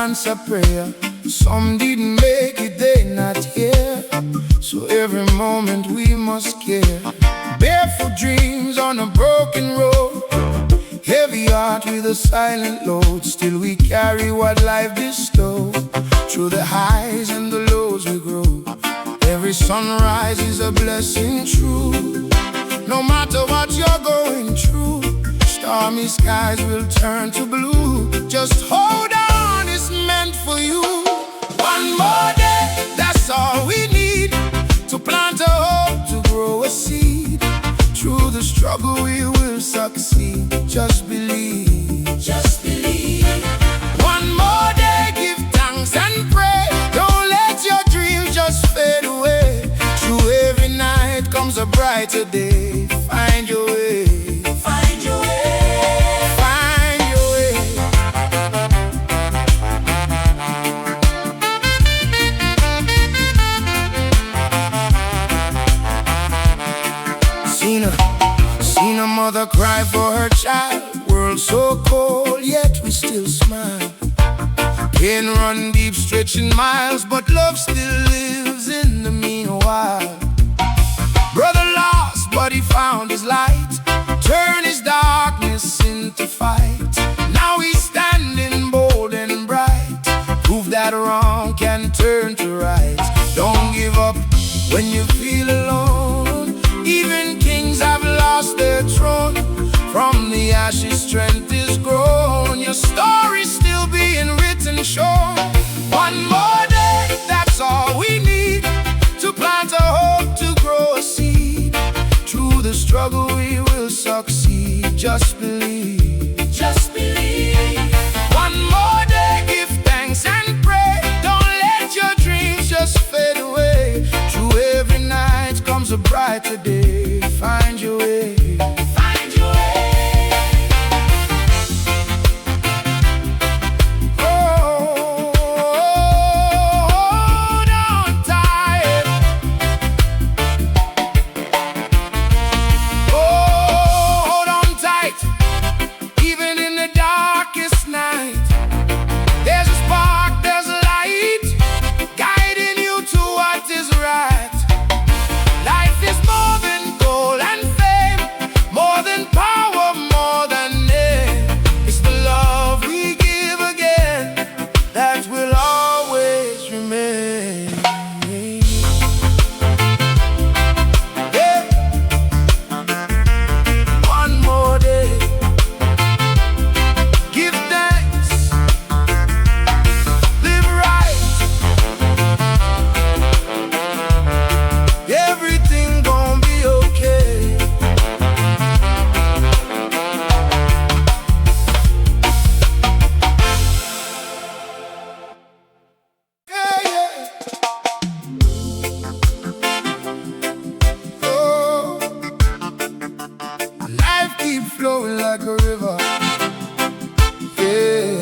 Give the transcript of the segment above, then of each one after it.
answer prayer. Some didn't make it, they not here. So every moment we must care. Barefoot dreams on a broken road, heavy heart with a silent load. Still we carry what life bestowed. Through the highs and the lows we grow. Every sunrise is a blessing true. No matter what you're going through, stormy skies will turn to blue. Just hold on, it's meant for you. One more day, that's all we need, to plant a hope, to grow a seed. Through the struggle we will succeed. Just believe, just believe. One more day, give thanks and pray. Don't let your dreams just fade away. Through every night comes a brighter day. Find your way, find your way, find your way. Seen a mother cry for her child. World so cold, yet we still smile. Pain run deep, stretching miles, but love still lives in the meanwhile. Brother lost, but he found his light. Turn his darkness into fight. Now he's standing bold and bright. Prove that wrong can turn to right. Don't give up when you feel alone. Even kings have lost their throne. From the ashes strength is grown. Your story's still being written, shown. One more day, that's all we need, to plant a hope, to grow a seed. Through the struggle we will succeed. Just believe, just believe. One more day, give thanks and pray. Don't let your dreams just fade away. Through every night comes a brighter day. Find your way, find your way. Hold on tight. Hold on tight. Even in the darkest night, there's a spark, there's a light, guiding you to what is right. Life is more than gold and fame, more than power, more than name. It's the love we give again that will always remain. Yeah. One more day, give thanks, live right. Everything gon' be okay. Yeah, yeah. Oh, life keep flowing like a river. Yeah.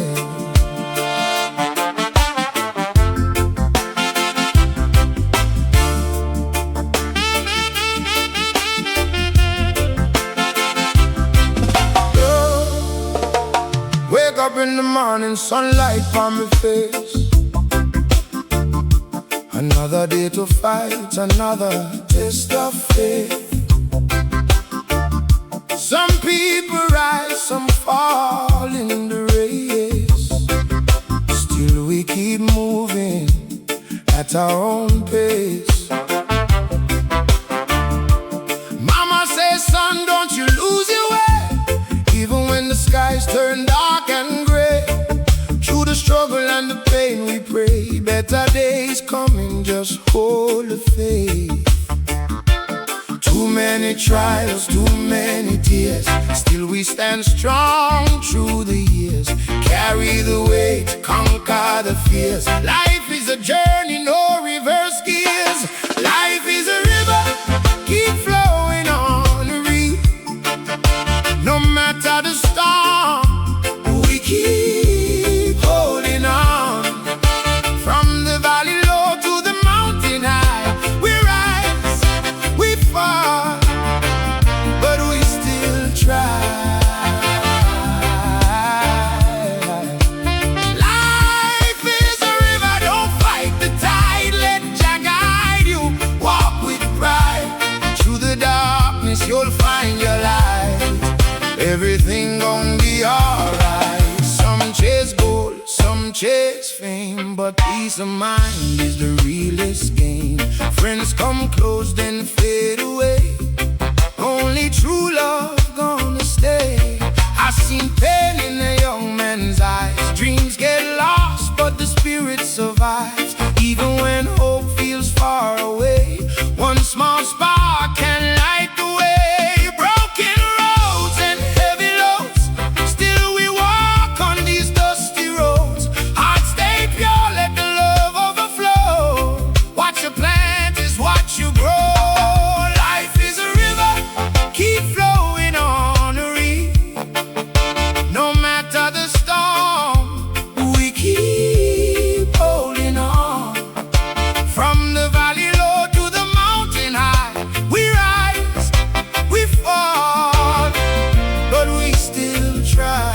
Wake up in the morning, sunlight on my face. Another day to fight, another test of faith. Some people rise, some fall in the race. Still we keep moving at our own pace. Mama says, son, don't you lose your way. Even when the skies turn dark and gray, through the struggle and the pain we pray. Better days coming, just hold the faith. Too many trials, too many tears, still we stand strong through the years. Carry the weight, conquer the fears. Life is a journey, no reverse gears. Life is a river, keep flowing on the reef. No matter the storm, we keep holding on. From the valley low to the mountain high, we rise, we fall, but we still try. Life peace of mind is the realest gain. Friends come close, then fade away. Only true love gonna stay. I've seen pain in a young man's eyes. Dreams get lost, but the spirit survives. Even when hope feels far away, one small spark can light the way. Broken roads and heavy loads, still we walk on these dusty roads. Hearts stay pure, let the love overflow. What you plant is what you grow. Life is a river, keep flowing on the reef. No matter the storm, we keep holding on. From the valley low to the mountain high, we rise, we fall, but we still try.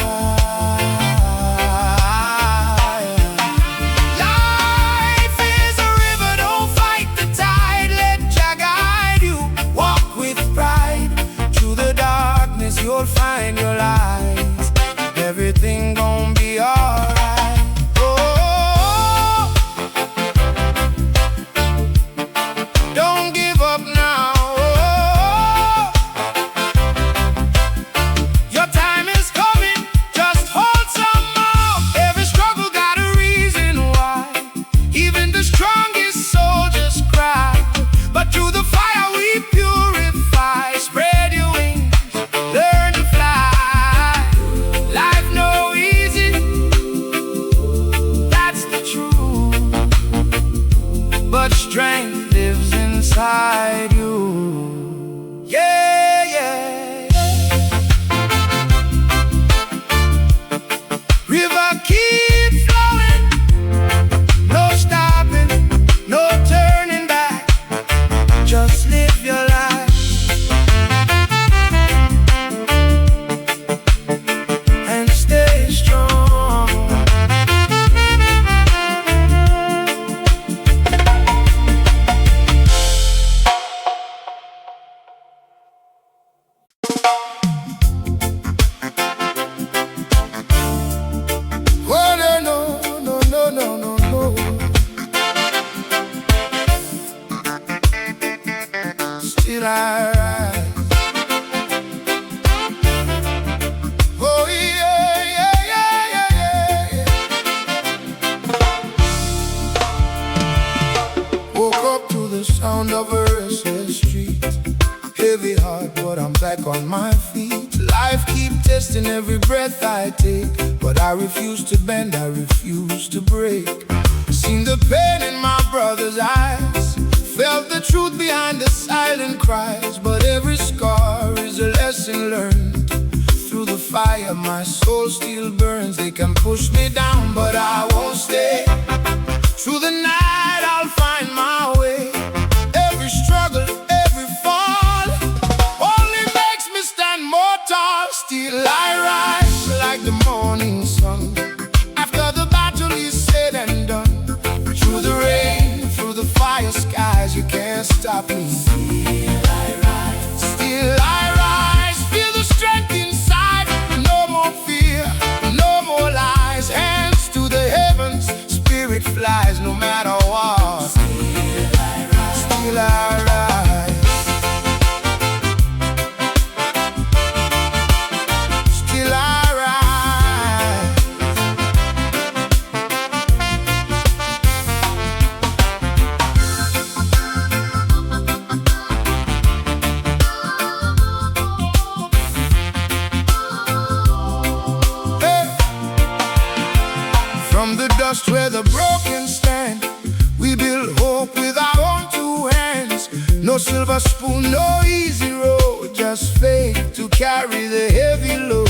Life is a river, don't fight the tide. Let Jah guide you, walk with pride. Through the darkness you'll find your light. Everything gon' be alright. Oh, don't give up now. Oh, your time is coming, just hold some more. Every struggle got a reason why. Even the strongest soldiers cry, but through the fire we purify. Spread your wings, learn to fly. Life no easy, that's the truth, but strength lives inside you. Yeah, yeah, yeah. River keep flowing, no stopping, no turning back. Just live your life and stay strong. Oh, no, no, no, no, no, no, no. Still I rise. Oh, yeah, yeah, yeah, yeah, yeah. Woke up to the sound of a restless street. Heavy heart, but I'm back on my feet. Life keep testing every breath I take, but I refuse to bend, I refuse to break. Seen the pain in my brother's eyes, felt the truth behind the silent cries. But every scar is a lesson learned. Through the fire my soul still burns. They can push me down, but I won't stay. Through the night I'll find my way. Every struggle, every fall, only makes me stand more tall. Still I rise like the morning sun, after the battle is said and done. Through the rain, through the fire skies, you can't stop me. Still I rise, still I rise. Feel the strength inside, no more fear, no more lies. Hands to the heavens, spirit flies no matter what. Still I rise, still I rise. Still I rise. Hey. From the dust where the broken stand, we build hope with our own two hands. No silver spoon, no easy road, just faith to carry the heavy load.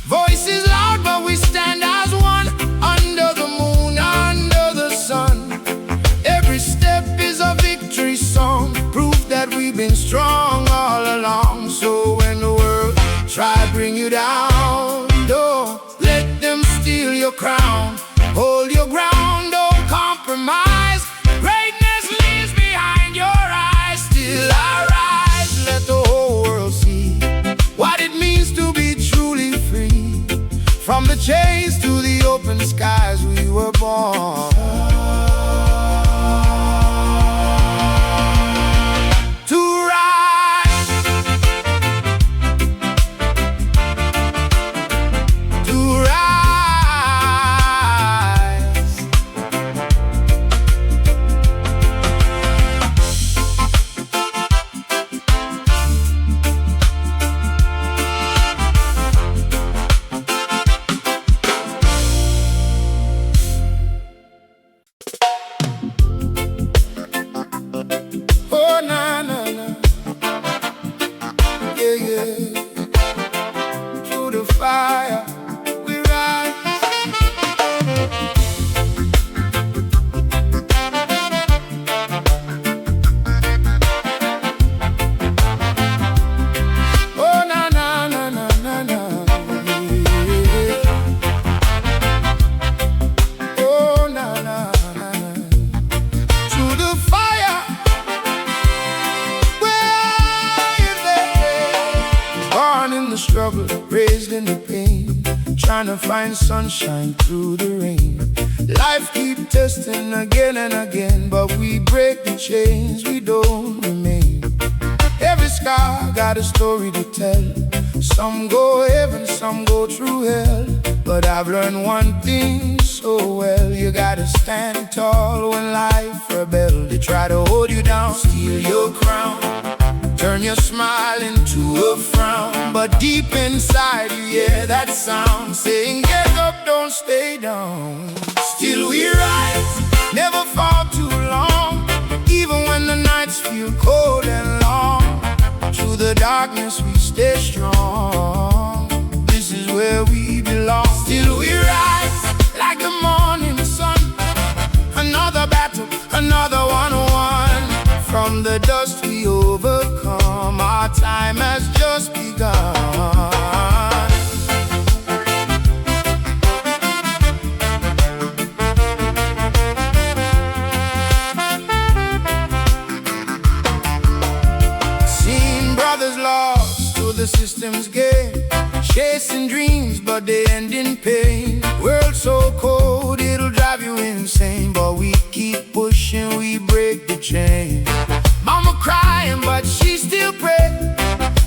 Voices loud, but we stand as one. Under the moon, under the sun, every step is a victory song, proof that we've been strong all along. So when the world try bring you down, don't let them steal your crown. Hold your ground, don't compromise. Greatness leaves behind your eyes. Still I rise, let the whole world see what it means the chains to the open skies we were born. To rise, to rise. Oh, na, na, na. Yeah, yeah. Through the fire, we rise. Oh, na, na, na, na, na, na. Yeah. Oh, na, na, na, na. Through the fire, born in the struggle, raised in the pain, trying to find sunshine through the rain. Life keep testing again and again, but we break the chains, we don't remain. Every scar got a story to tell. Some go heaven, some go through hell. But I've learned one thing so well: you gotta stand tall when life rebels. They try to hold you down, steal your crown, turn your smile into a frown. But deep inside you hear that sound saying, get up, don't stay down. Still we rise, never fall too long, even when the nights feel cold and long. Through the darkness we stay strong. This is where we belong. Still we rise, like the morning sun. Another battle, another one won. From the dust we overcome, our time has just begun. Seen brothers lost to the system's game, chasing dreams but they end in pain. World so cold it'll drive you insane, but we keep pushing, we break the chain. Mama crying but she still pray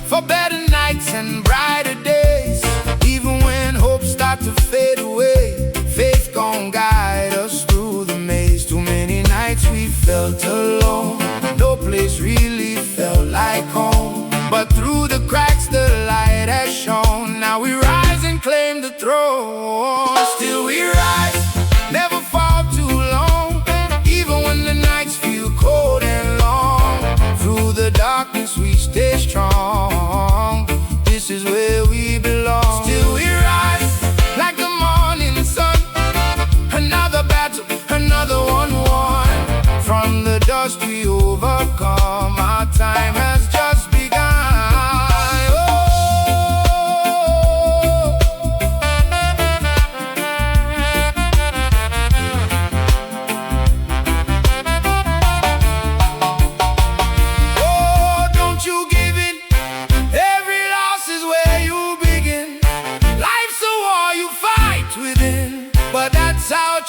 for better nights and brighter days. Even when hope start to fade away, faith gon' guide us through the maze. Too many nights we felt alone, no place really felt like home. But through the cracks the light has shone. Now we rise and claim the throne. Still we rise, never fall too long, even when the nights feel cold and long. Through the darkness we stay strong. This is where we belong. Still we rise, like the morning sun. Another battle, another one won. From the dust we overcome, our time has just begun.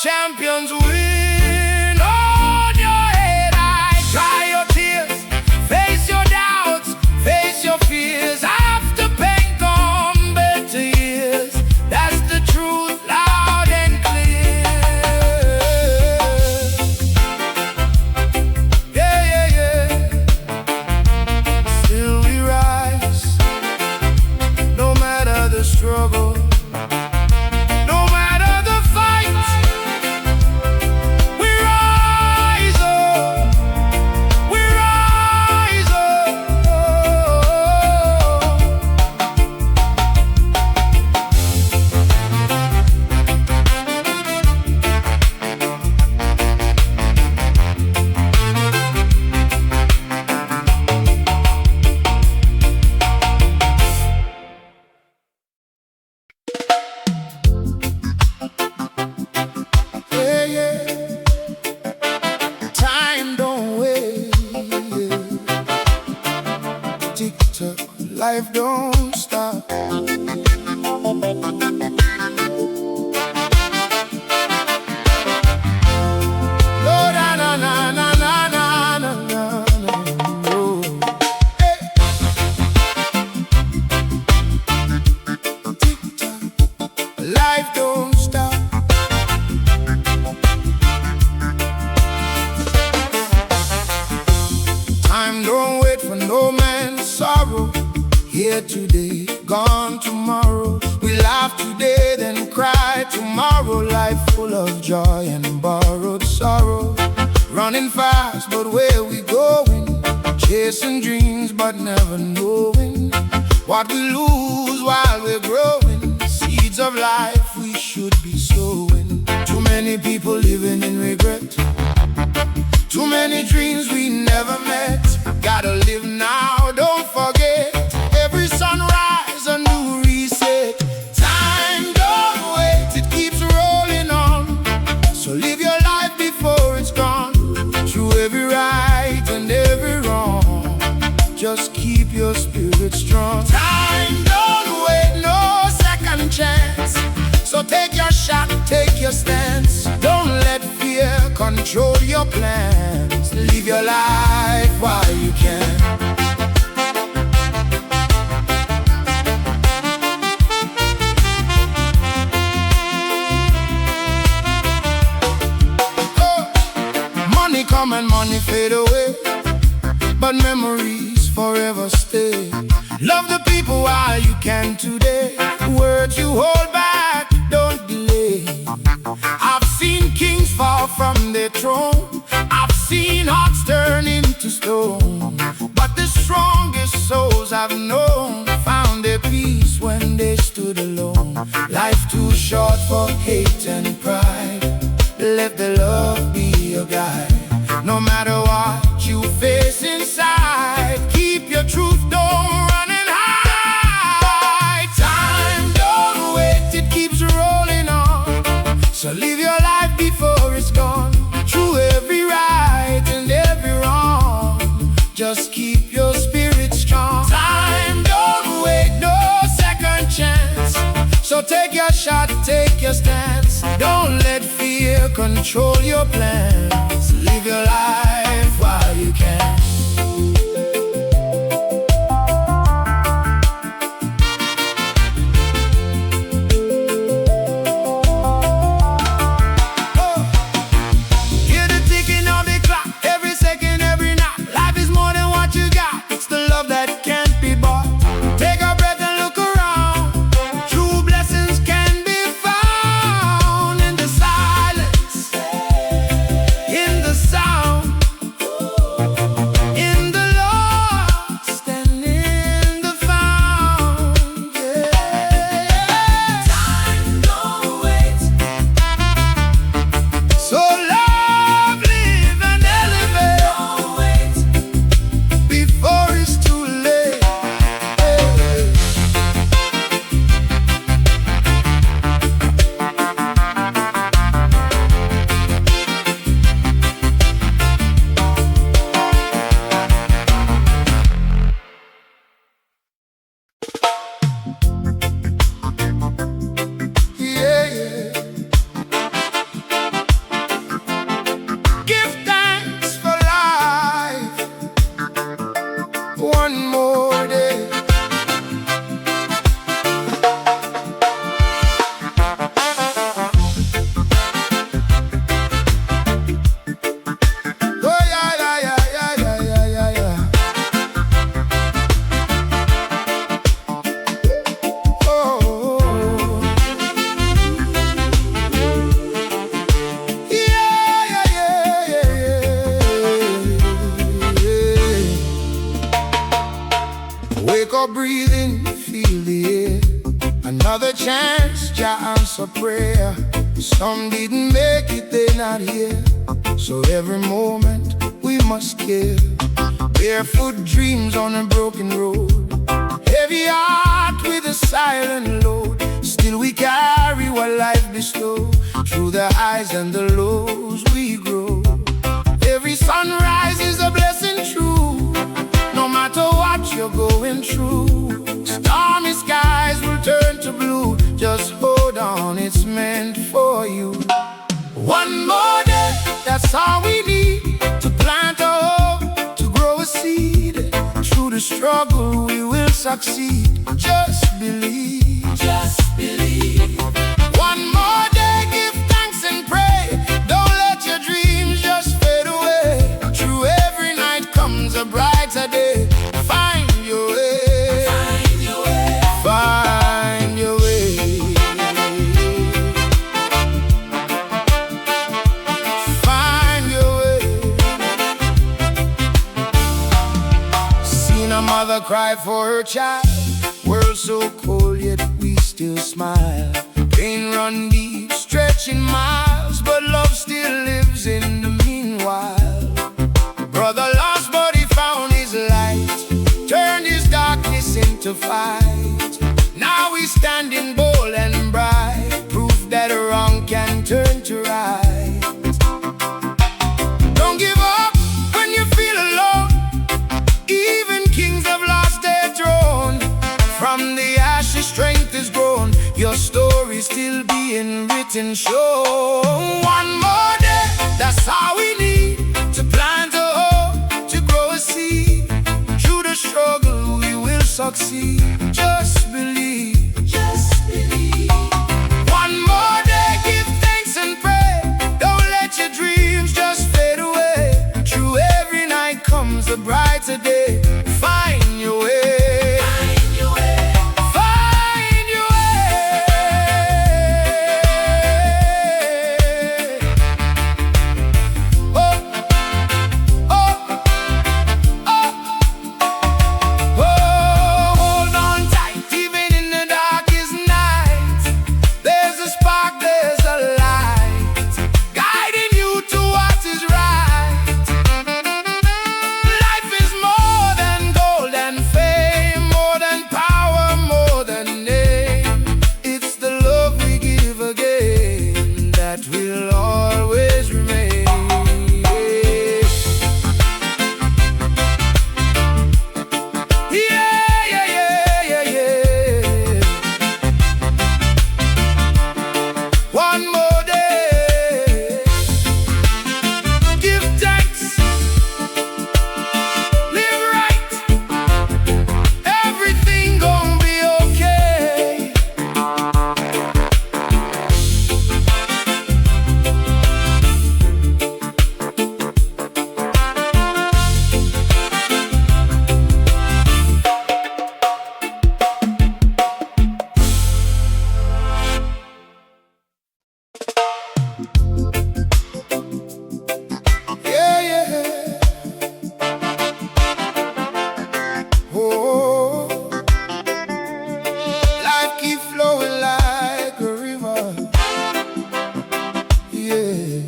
Champions win. On your head high, dry your tears, face your doubts, face your fears. After pain come better years. That's the truth, loud and clear. Yeah, yeah, yeah. Still we rise, no matter the struggle, no matter the fight. Life don't stop. Here today, gone tomorrow. We laugh today, then cry tomorrow. Life full of joy and borrowed sorrow. Running fast, but where we going? Chasing dreams, but never knowing what we lose while we're growing. Seeds of life we should be sowing. Too many people living in regret. Too many dreams we never met. Gotta live now, don't forget. Every sunrise a new reset. Time don't wait, it keeps rolling on. So live your life before it's gone. Through every right and every wrong, just keep your spirit strong. Time don't wait, no second chance. So take your shot, take your stance. Don't let fear control your plans. Live your life while you can. Money come and money fade away, but memories forever stay. Love the people while you can today. Words you hold back, don't delay. I've seen kings fall from their throne. I've seen hearts turn into stone. But the strongest souls I've known found their peace when they stood alone. Life too short for hate and pride. Let the love be your guide. No matter what you face inside, keep your truth, don't run and hide. Time don't wait, it keeps rolling on. So live your life before it's gone. Through every right and every wrong, just keep your spirit strong. Time don't wait, no second chance. So take your shot, take your stance. Don't let fear control your plans. Live your life while you can. Hear the ticking of the clock, every second, every knock. Life is more than what you got. It's the love that can't be bought. Take a breath and look around. True blessings can be found in the silence, in the sound, in the lost and in the found. Yeah. Time don't wait. So love, live and elevate. Don't wait before it's too late. Yeah, yeah. Give thanks for life. One more day. Oh yeah, yeah, yeah, yeah, yeah, yeah, yeah, yeah. Oh, yeah, yeah, yeah, yeah, yeah. Wake up, breathe in, feel the air. Another chance, Jah answer prayer. Some didn't make it, they not here. So every moment we must care. Barefoot dreams on a broken road. Heavy heart with a silent load. Still we carry what life bestows. Through the highs and the lows we grow. Every sunrise is a blessing true. No matter what you're going through, stormy skies will turn to blue. Just hold on, it's meant for you. One more day, that's all we need. To plant a hope, to grow a seed. Through the struggle we will succeed. Just believe, just believe. One more day, give thanks and pray. Don't let your dreams just fade away. Through every night comes a brighter day. Find your way. mother cry for her child. World so cold, yet we still smile. Pain run deep, stretching miles, but love still lives in the meanwhile. Brother lost, but he found his light, turned his darkness into fight. Now he's standing bold and bright, proof that wrong can turn to right. Don't give up when you feel alone. Even kings have lost their throne. From the ashes strength is grown. Your story's still being written. Show one more day, that's all we need, to plant a hope, to grow a seed. Through the struggle we will succeed. Just believe, just believe. One more day, give thanks and pray. Don't let your dreams just fade away. Through every night comes a brighter day. Find your way, find your way, find your way. Oh, oh, oh, oh, hold on tight, even in the darkest night. There's a spark, there's a light, guiding you to what is right. Life is more than gold and fame, more than power, more than name. It's the love we give again that will always remain. Yeah, yeah, yeah, yeah, yeah. One more day, give thanks, live right, everything gon' be okay. Yeah, yeah. Oh, life keep flowing like a river. Yeah.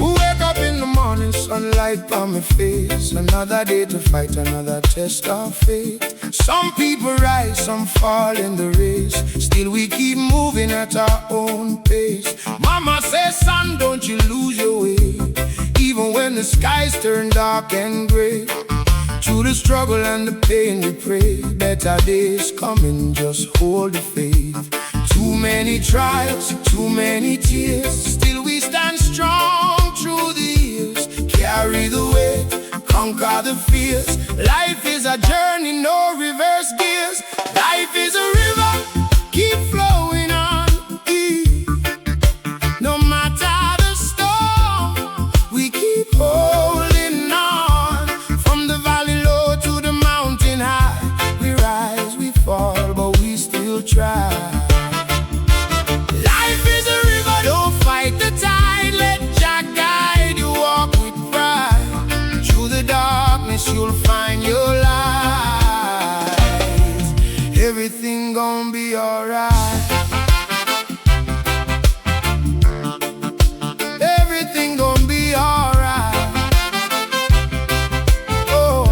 Wake up in the morning, sunlight on my face. Another day to fight, another test of faith. Some people rise, some fall in the race. Still we keep moving at our own pace. Mama says, son, don't you lose your way. Even when the skies turn dark and gray. Through the struggle and the pain we pray. Better days coming, just hold the faith. Too many trials, too many tears. Still we stand strong through the years. Carry the weight, conquer the fears. Life is a journey, no reverse gears. Life is a river, keep flowing on. No matter the storm, we keep holding on. From the valley low to the mountain high, we rise, we fall, but we still try. Life is a river, don't fight the tide. Let Jah guide you, walk with pride. Through the darkness you'll find your light. Everything gon' be alright. Everything gon' be alright. Oh,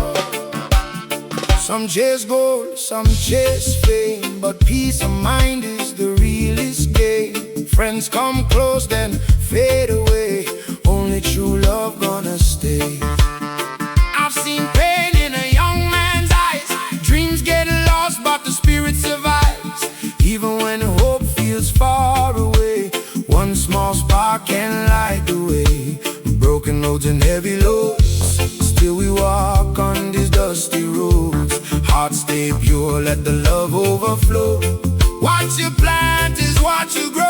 some chase gold, some chase fame, but peace of mind is the realest gain. Friends come close, then fade away. Only true love gonna stay. I've seen pain in a young man's eyes. Dreams get lost, but the spirit survives. Even when hope feels far away, one small spark can light the way. Broken roads and heavy loads, still we walk on these dusty roads. Hearts stay pure, let the love overflow. What you plant is what you grow.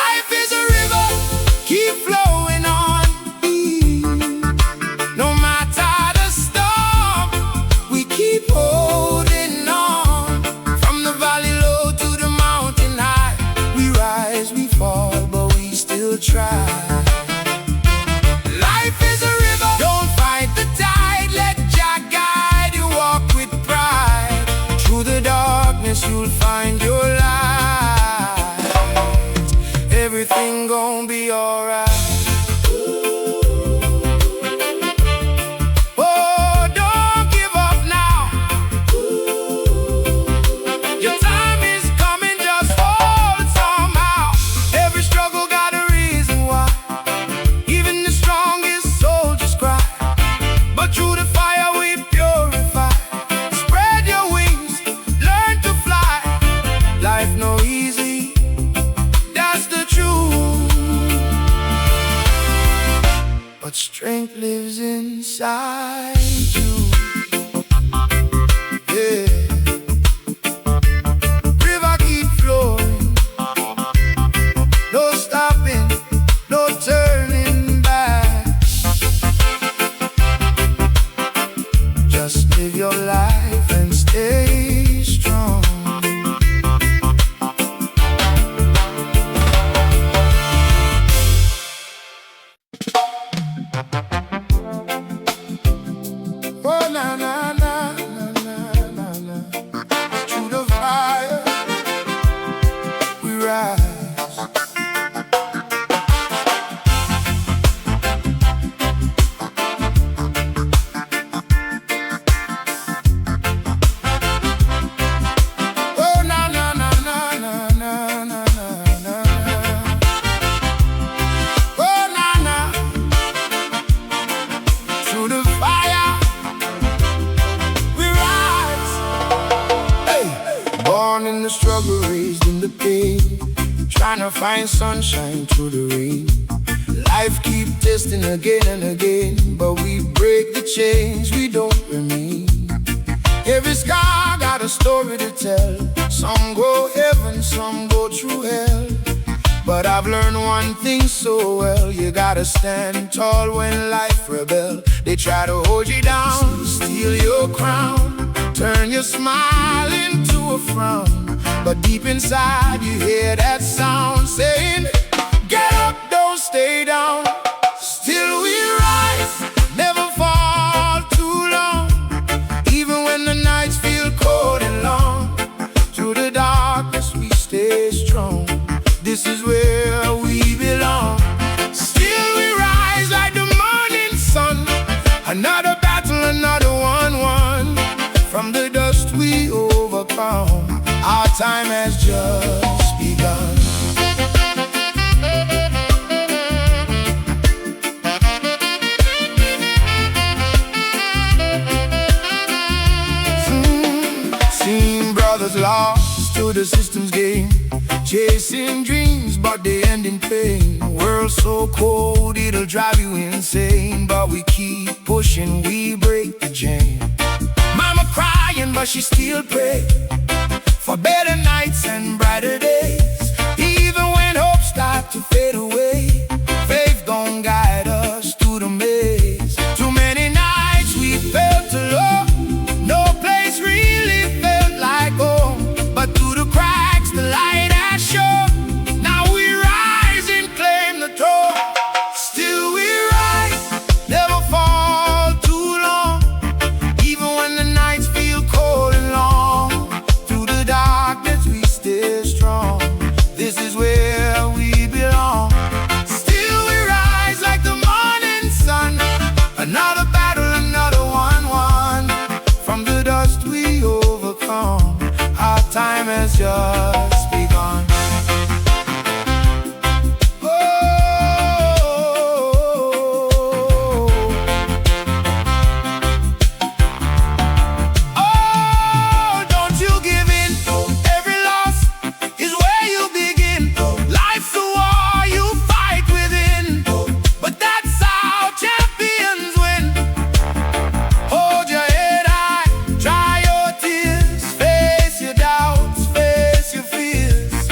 Life is a river, keep flowing. but strength lives inside you. Yeah. River keep flowing, no stopping, no turning back. Just live your life and stay strong. Oh, na na na na na na na. Through the fire we rise. Oh, na na na na na na na na. Oh, na na. Through the fire we rise. Hey. Born in the struggle, raised in the pain, trying to find sunshine through the rain. Life keep testing again and again, but we break the chains, we don't remain. Every scar got a story to tell. Some go heaven, some go through hell. But I've learned one thing so well: you gotta stand tall when life rebel. They try to hold you down, steal your crown, turn your smile into a frown. But deep inside you hear that sound saying, get up, don't stay down. Still we rise, never fall too long. Even when the nights feel cold and long, through the darkness we stay strong. This is where we belong. Still we rise like the morning sun. Another battle, another one won. From the dust we overcome. Our time has just begun. Seen brothers lost to the system's game, chasing dreams but they end in pain. World so cold it'll drive you insane, but we keep pushing, we break the chain. Mama crying but she still pray for better nights and brighter days. Even when hope starts to fade away, faith gon' guide us through the maze. Too many nights we felt alone, no place really felt like home. But through the cracks the light has shown. Now we rise and claim the throne. Still we rise, never fall too long. Even when the nights feel cold and long, through the darkness we stay strong. This is where we belong. Still we rise like the morning sun. Another battle, another one won. From the dust we overcome. Our time has just begun. Oh, don't you give in. Every loss is where you begin. Life's a war you fight within, but that's how champions win. Hold your head high, dry your tears, face your doubts, face your fears.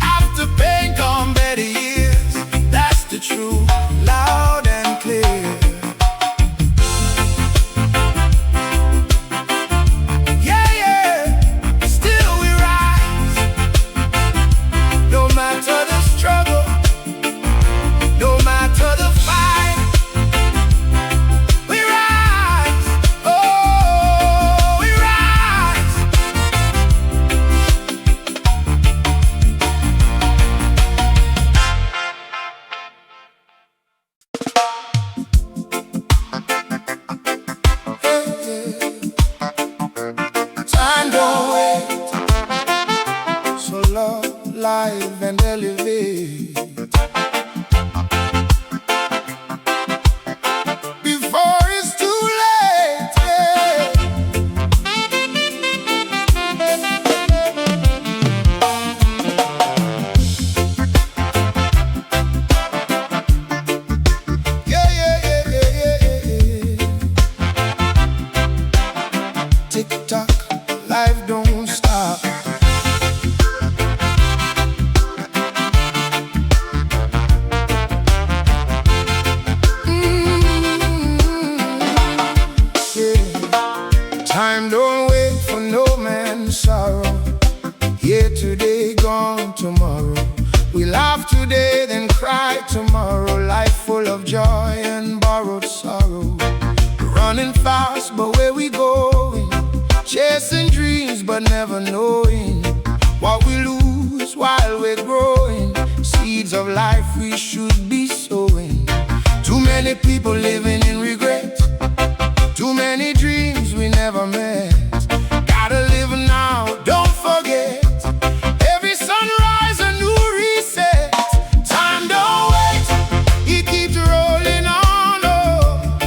After pain come better years. That's the truth, loud and clear. Yeah, yeah, still we rise. No matter the struggle, no matter the fight, we rise. Oh, we rise. Hey, hey. Time don't wait, so love, live and elevate before it's too late. Yeah. Yeah, yeah, yeah. on tomorrow. We laugh today, then cry tomorrow. Life full of joy and borrowed sorrow. Running fast, but where we going? Chasing dreams, but never knowing what we lose while we're growing. Seeds of life we should be sowing. Too many people living in regret. Too many dreams we never met. Gotta live now, don't forget. Every sunrise a new reset. Time don't wait, it keeps rolling on, oh.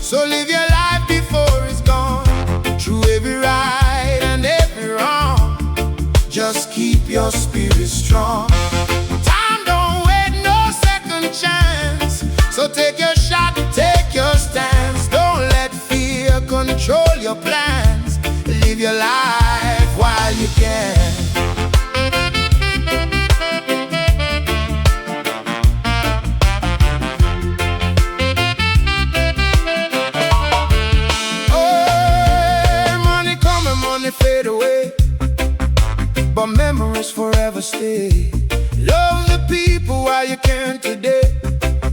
So live your life before it's gone. Through every right and every wrong, just keep your spirit strong. Time don't wait, no second chance. So take your shot, take your stance. Don't let fear control your plans. Live your life while you can. Oh, money come and money fade away, but memories forever stay. Love the people while you can today.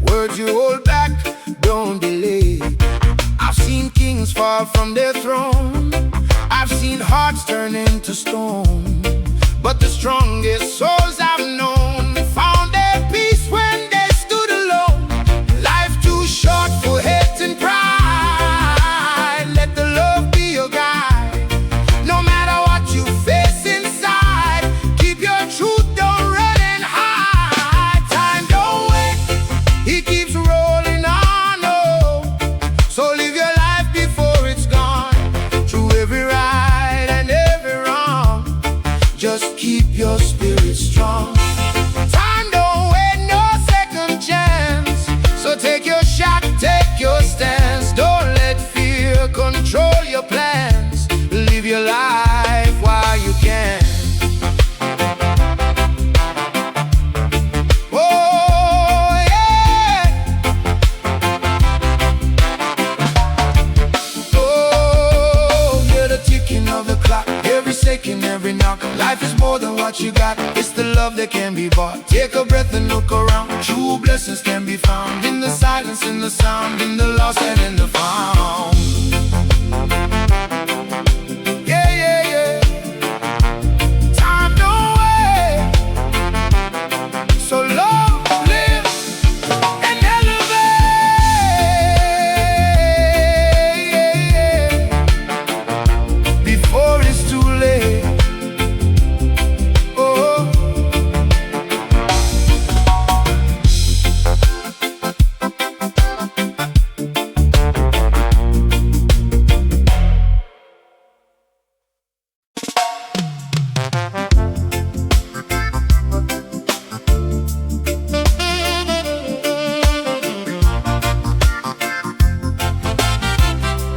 Words you hold back, don't delay. I've seen kings fall from their throne. I've seen hearts turn into stone. But the strongest souls I've known found their peace when they stood alone. Life too short for hate and pride. Let the love be your guide. No matter what you face inside, keep your truth, don't run and hide. Time don't wait, it keeps rolling on, oh. So live your life before it's gone. Through every right and every wrong, just keep your spirit strong. Time don't wait, no second chance. So take your shot, take your stance. Don't let fear control your plans. Live your life while you can. Oh yeah. Oh, hear the ticking of the clock, every second, every knock. Life is more than what you got, it's the love that can be bought. Take a breath and look around. True blessings can be found in the silence, in the sound, in the lost and in the found. Yeah, yeah, yeah. Time don't wait. So love, live, and elevate before it's too late. Oh.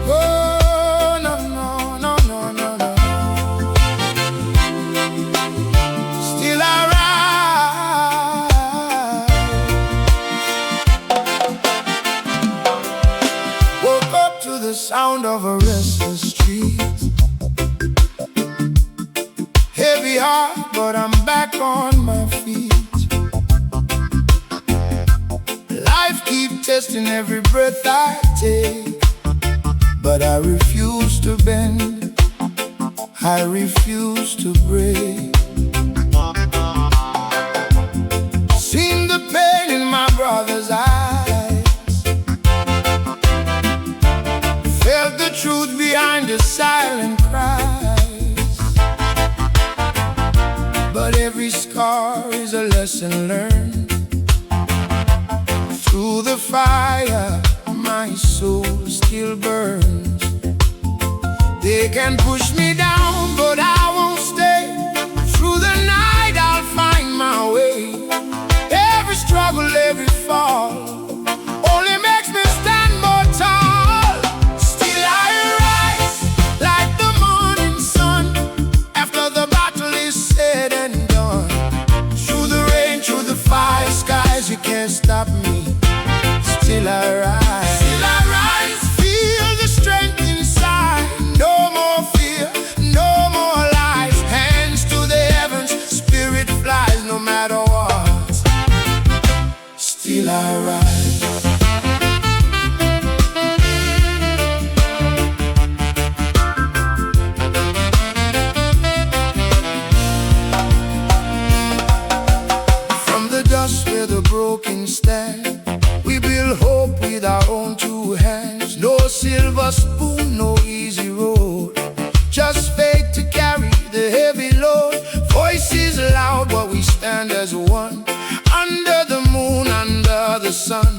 Oh, no, no, no, no, no, no. Still I rise. Woke up to the sound of a restless street. Heavy heart, but I'm back on my feet. Life keep testing every breath I take, but I refuse to bend, I refuse to break. Seen the pain in my brother's eyes, felt the truth behind the silent cries. But every scar is a lesson learned. Through the fire, my soul still burns. They can push me down, but I won't stay. Through the night, I'll find my way. Every struggle, every fall only makes me stand more tall. Still I rise like the morning sun after the battle is said and done. Through the rain, through the fire, skies, you can't stop me. Still I rise. Still I rise. Feel the strength inside. No more fear, no more broken stand. We build hope with our own two hands. No silver spoon, no easy road, just faith to carry the heavy load. Voices loud, but we stand as one, under the moon, under the sun.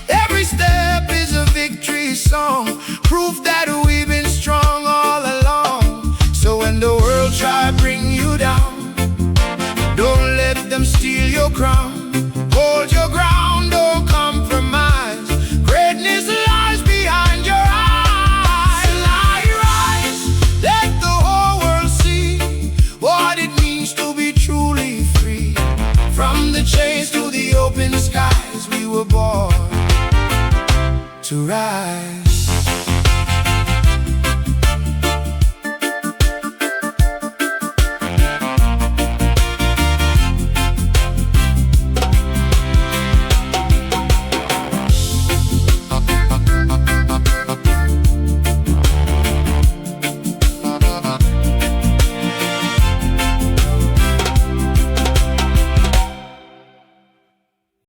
Every step is a victory song, proof that we've been strong all along. So when the world try bring you down, don't let them steal your crown.